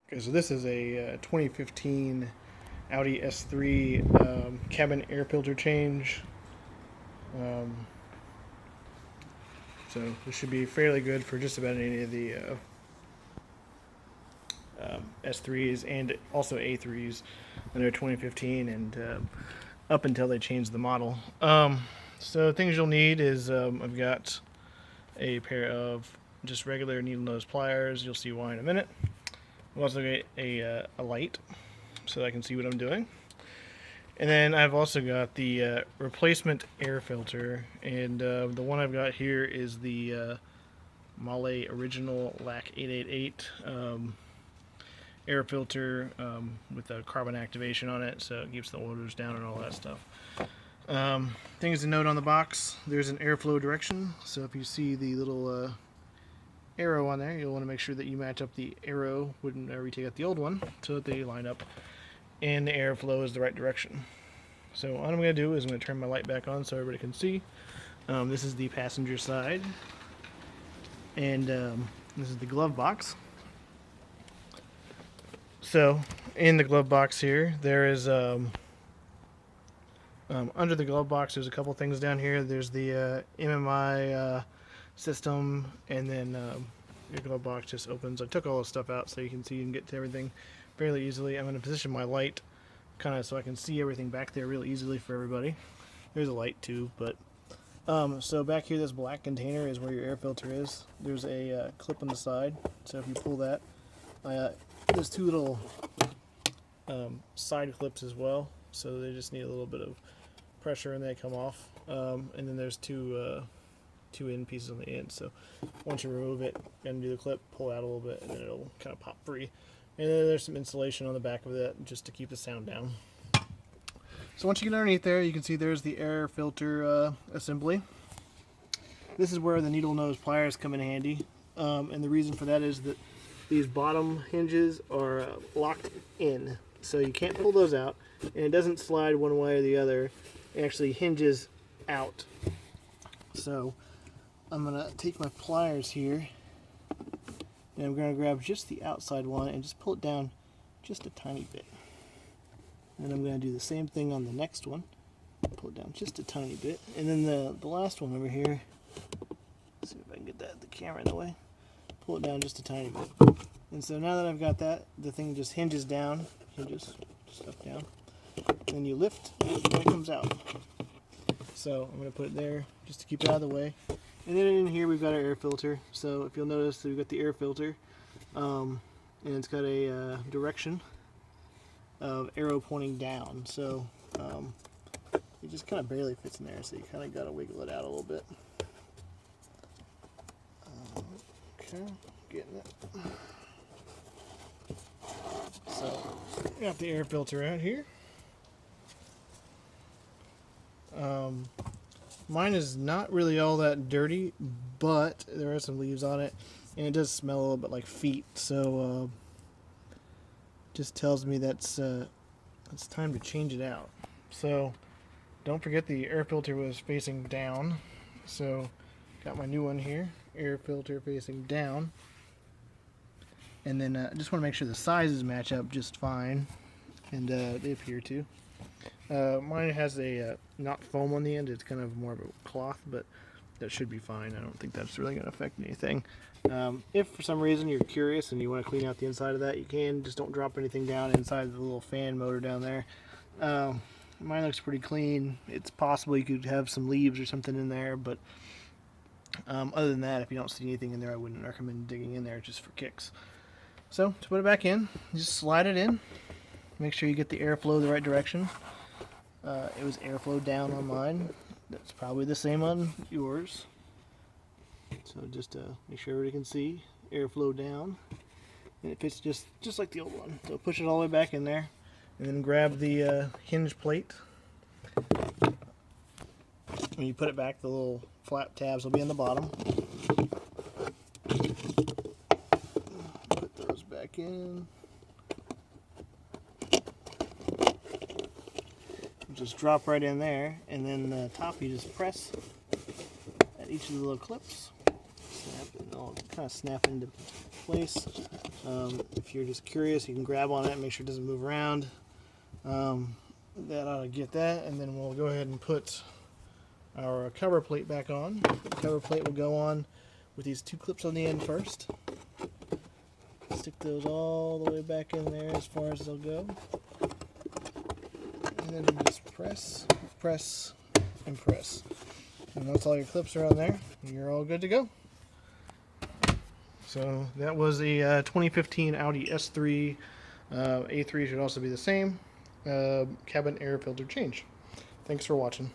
Okay, so this is a 2015 Audi S3 cabin air filter change. Um, so this should be fairly good for just about any of the S3s and also A3s that are 2015 and up until they change the model. So things you'll need is I've got a pair of just regular needle nose pliers. You'll see why in a minute. I've also got a light so I can see what I'm doing. And then I've also got the replacement air filter, and the one I've got here is the Mahle Original LAC 888 air filter with a carbon activation on it, so it keeps the odors down and all that stuff. Things to note on the box: there's an airflow direction, so if you see the little arrow on there, you'll want to make sure that you match up the arrow whenever you take out the old one so that they line up and the airflow is the right direction. So what I'm going to do is I'm going to turn my light back on so everybody can see. This is the passenger side, and this is the glove box. So in the glove box here, there is under the glove box, there's a couple things down here. There's the MMI system, and then your glove box just opens. I took all the stuff out so you can see and get to everything fairly easily. I'm going to position my light kind of so I can see everything back there real easily for everybody. There's a light too, but so back here, this black container is where your air filter is. There's a clip on the side, so if you pull that, there's two little side clips as well, so they just need a little bit of pressure and they come off. And then there's two end pieces on the end, so once you remove it and do the clip, pull out a little bit and then it'll kind of pop free. And then there's some insulation on the back of that just to keep the sound down. So once you get underneath there, you can see there's the air filter assembly. This is where the needle nose pliers come in handy, and the reason for that is that these bottom hinges are locked in, so you can't pull those out, and it doesn't slide one way or the other. It actually hinges out. So I'm gonna take my pliers here, and I'm gonna grab just the outside one and just pull it down just a tiny bit. And I'm gonna do the same thing on the next one. Pull it down just a tiny bit, and then the last one over here. Let's see if I can get the camera in the way. Pull it down just a tiny bit. And so now that I've got that, the thing just hinges down, hinges stuff down. Then you lift, and it comes out. So I'm going to put it there just to keep it out of the way. And then in here we've got our air filter. So if you'll notice that we've got the air filter, and it's got a direction of arrow pointing down. So it just kind of barely fits in there, so you kind of got to wiggle it out a little bit. Okay, getting it. So, got the air filter out here. Mine is not really all that dirty, but there are some leaves on it, and it does smell a little bit like feet. So, just tells me that's it's time to change it out. So, don't forget the air filter was facing down. So, got my new one here. Air filter facing down, and then I just want to make sure the sizes match up just fine, and they appear to. Mine has a not foam on the end, it's kind of more of a cloth, but that should be fine. I don't think that's really going to affect anything. If for some reason you're curious and you want to clean out the inside of that, you can. Just don't drop anything down inside the little fan motor down there. Mine looks pretty clean. It's possible you could have some leaves or something in there, but other than that, if you don't see anything in there, I wouldn't recommend digging in there just for kicks. So to put it back in, just slide it in. Make sure you get the airflow the right direction. It was airflow down on mine. That's probably the same on yours. So just make sure everybody can see airflow down, and it fits just like the old one. So push it all the way back in there, and then grab the hinge plate. When you put it back, the little flap tabs will be in the bottom. Put those back in. Just drop right in there, and then the top you just press at each of the little clips. Snap, and they'll kind of snap into place. If you're just curious, you can grab on it and make sure it doesn't move around. That ought to get that, and then we'll go ahead and put our cover plate back on. The cover plate will go on with these 2 clips on the end first. Stick those all the way back in there as far as they'll go. And then just press, press, and press. And once all your clips are on there, you're all good to go. So that was a 2015 Audi S3 A3 should also be the same. Cabin air filter change. Thanks for watching.